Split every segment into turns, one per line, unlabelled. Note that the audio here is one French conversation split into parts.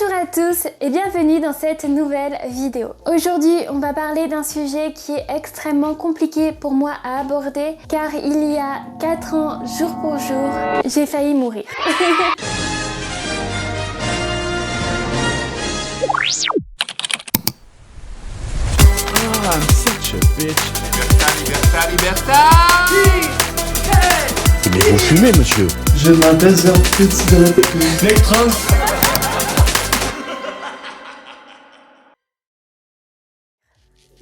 Bonjour à tous et bienvenue dans cette nouvelle vidéo. Aujourd'hui, on va parler d'un sujet qui est extrêmement compliqué pour moi à aborder car il y a 4 ans, jour pour jour, j'ai failli mourir.
Oh, I'm such a bitch.
Libertad.
Mais vous fumez, monsieur.
Je m'appelle Zerfitz de la
Electrons.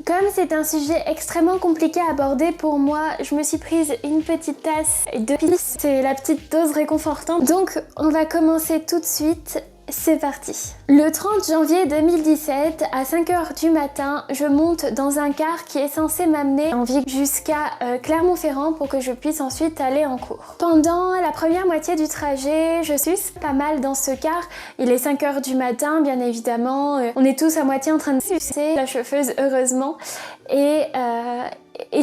Comme c'est un sujet extrêmement compliqué à aborder pour moi, je me suis prise une petite tasse de pisse. C'est la petite dose réconfortante. Donc on va commencer tout de suite. C'est parti. Le 30 janvier 2017, à 5h du matin, je monte dans un car qui est censé m'amener en ville jusqu'à Clermont-Ferrand pour que je puisse ensuite aller en cours. Pendant la première moitié du trajet, je suce pas mal dans ce car. Il est 5h du matin, bien évidemment. On est tous à moitié en train de sucer, la chauffeuse heureusement. Et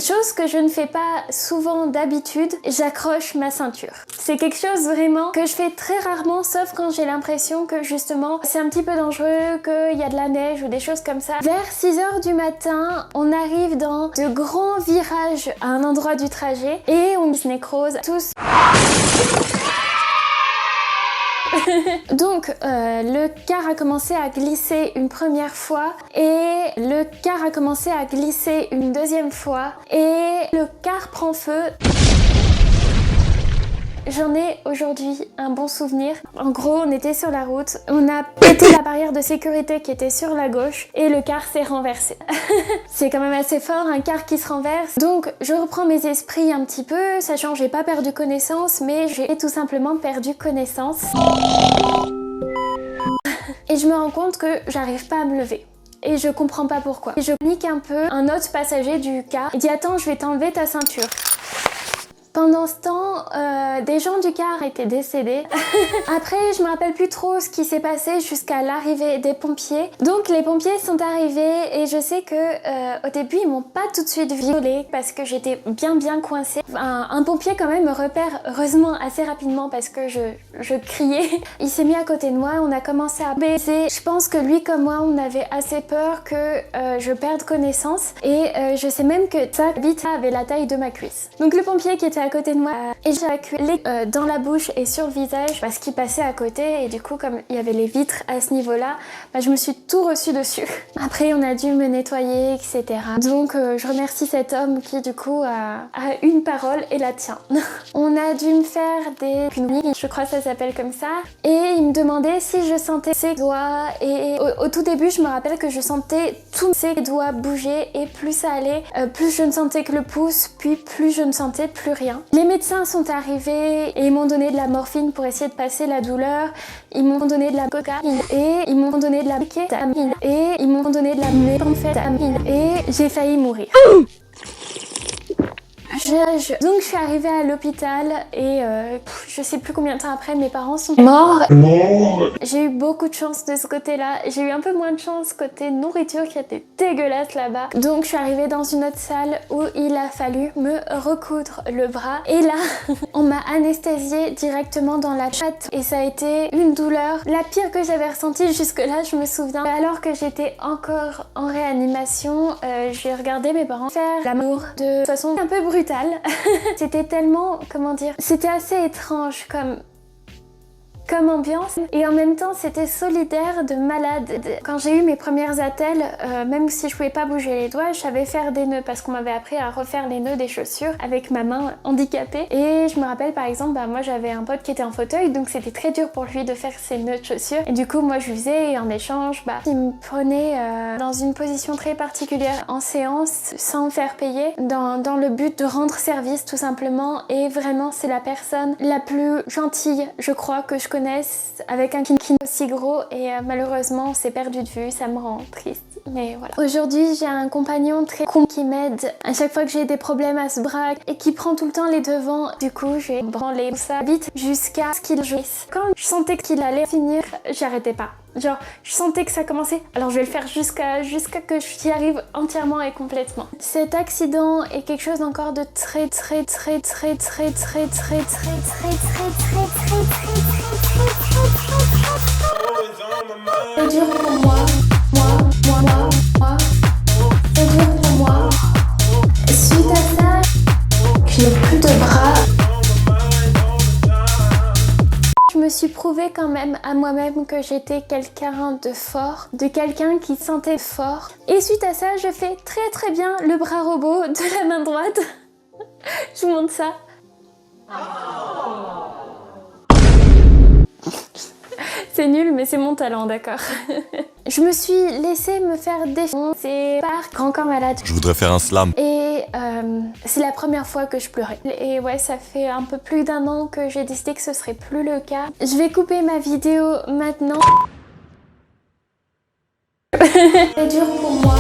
chose que je ne fais pas souvent d'habitude, j'accroche ma ceinture. C'est quelque chose vraiment que je fais très rarement, sauf quand j'ai l'impression que justement c'est un petit peu dangereux, qu'il y a de la neige ou des choses comme ça. Vers 6h du matin, on arrive dans de grands virages à un endroit du trajet et on se nécrose tous. Donc le car a commencé à glisser une première fois et le car a commencé à glisser une deuxième fois et le car prend feu. J'en ai aujourd'hui un bon souvenir. En gros, on était sur la route, on a pété la barrière de sécurité qui était sur la gauche et le car s'est renversé. C'est quand même assez fort, un car qui se renverse. Donc, je reprends mes esprits un petit peu, sachant que j'ai pas perdu connaissance, mais j'ai tout simplement perdu connaissance. Et je me rends compte que j'arrive pas à me lever. Et je comprends pas pourquoi. Et je panique un peu. Un autre passager du car dit « Attends, je vais t'enlever ta ceinture ». Pendant ce temps, des gens du car étaient décédés. Après, je me rappelle plus trop ce qui s'est passé jusqu'à l'arrivée des pompiers. Donc les pompiers sont arrivés et je sais que au début ils m'ont pas tout de suite violée parce que j'étais bien coincée. Un pompier quand même me repère heureusement assez rapidement parce que je criais. Il s'est mis à côté de moi, on a commencé à baiser. Je pense que lui comme moi, on avait assez peur que je perde connaissance et je sais même que sa bite avait la taille de ma cuisse. Donc le pompier qui était à côté de moi et j'ai éjaculé dans la bouche et sur le visage parce qu'il passait à côté et du coup comme il y avait les vitres à ce niveau là, je me suis tout reçu dessus. Après on a dû me nettoyer etc. Donc je remercie cet homme qui du coup a une parole et la tient. On a dû me faire des cunis, je crois que ça s'appelle comme ça, et il me demandait si je sentais ses doigts et au tout début je me rappelle que je sentais tous ses doigts bouger et plus ça allait, plus je ne sentais que le pouce, puis plus je ne sentais plus rien. Les médecins sont arrivés et ils m'ont donné de la morphine pour essayer de passer la douleur. Ils m'ont donné de la cocaïne et ils m'ont donné de la kétamine et ils m'ont donné de la méthamphétamine et j'ai failli mourir. Donc je suis arrivée à l'hôpital et je sais plus combien de temps après mes parents sont morts. J'ai eu beaucoup de chance de ce côté-là. J'ai eu un peu moins de chance côté nourriture qui était dégueulasse là-bas. Donc je suis arrivée dans une autre salle où il a fallu me recoudre le bras. Et là, on m'a anesthésiée directement dans la chatte. Et ça a été une douleur la pire que j'avais ressentie jusque-là, je me souviens. Alors que j'étais encore en réanimation, j'ai regardé mes parents faire l'amour de façon un peu brutale. C'était tellement, comment dire, c'était assez étrange comme ambiance et en même temps c'était solidaire de malade. Quand j'ai eu mes premières attelles, même si je pouvais pas bouger les doigts, je savais faire des nœuds parce qu'on m'avait appris à refaire les nœuds des chaussures avec ma main handicapée. Et je me rappelle par exemple, moi j'avais un pote qui était en fauteuil donc c'était très dur pour lui de faire ses nœuds de chaussures et du coup moi je lui faisais et en échange il me prenait dans une position très particulière en séance sans me faire payer dans le but de rendre service tout simplement et vraiment c'est la personne la plus gentille je crois que je connaisse avec un kiki aussi gros et malheureusement on s'est perdu de vue, ça me rend triste. Mais voilà. Aujourd'hui j'ai un compagnon très con qui m'aide à chaque fois que j'ai des problèmes à ce bras et qui prend tout le temps les devants. Du coup j'ai branlé ça vite jusqu'à ce qu'il jouisse. Quand je sentais qu'il allait finir, j'arrêtais pas. Genre, je sentais que ça commençait, alors je vais le faire jusqu'à que j'y arrive entièrement et complètement. Cet accident est quelque chose encore de très C'est dur pour moi. C'est dur pour moi. Suite à ça, je n'ai plus de bras. Je me suis prouvé quand même à moi-même que j'étais quelqu'un de fort, de quelqu'un qui se sentait fort. Et suite à ça, je fais très bien le bras robot de la main droite. Je vous montre ça. C'est nul, mais c'est mon talent, d'accord. Je me suis laissée me faire défoncer par Grand Corps Malade.
Je voudrais faire un slam.
Et c'est la première fois que je pleurais. Et ouais, ça fait un peu plus d'1 an que j'ai décidé que ce serait plus le cas. Je vais couper ma vidéo maintenant. C'est dur pour moi.